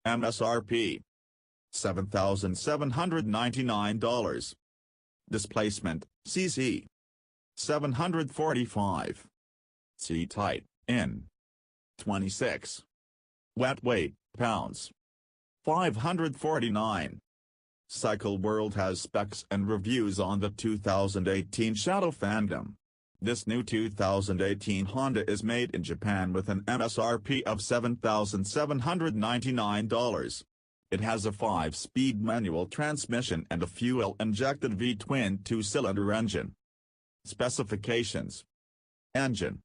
MSRP $7,799. Displacement, cc. 745. Seat height, in. 26. Wet weight, pounds. 549. Cycle World has specs and reviews on the 2018 Shadow Phantom. This new 2018 Honda is made in Japan with an MSRP of $7,799. It has a 5-speed manual transmission and a fuel-injected V-twin 2-cylinder engine. Specifications: engine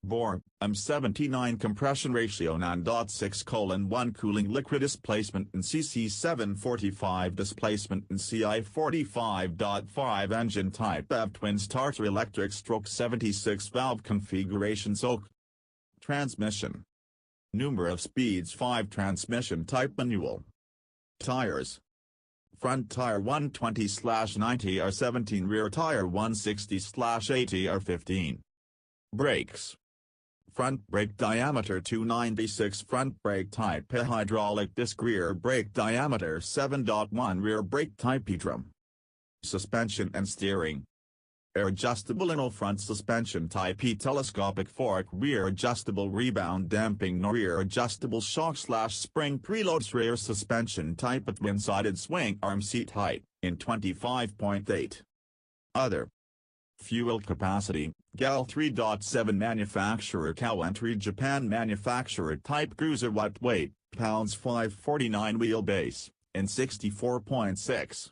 bore, M79 compression ratio 9.6:1 cooling liquid displacement in cc 745 displacement in ci 45.5 engine type F twin starter electric stroke 76 valve configuration SOC. Transmission number of speeds 5 transmission type manual. Tires: front tire 120/90 R17, rear tire 160/80 R15. Brakes: front brake diameter 296, front brake type E hydraulic disc, rear brake diameter 7.1, rear brake type E drum. Suspension and steering: air adjustable Inno front suspension type E, telescopic fork, rear adjustable rebound damping, rear adjustable shock/spring preloads, rear suspension type, a twin-sided swing arm, seat height in 25.8. Other. Fuel capacity, Gal 3.7 manufacturer, Cow entry Japan manufacturer, type cruiser, wet weight, pounds 549, wheelbase, in 64.6.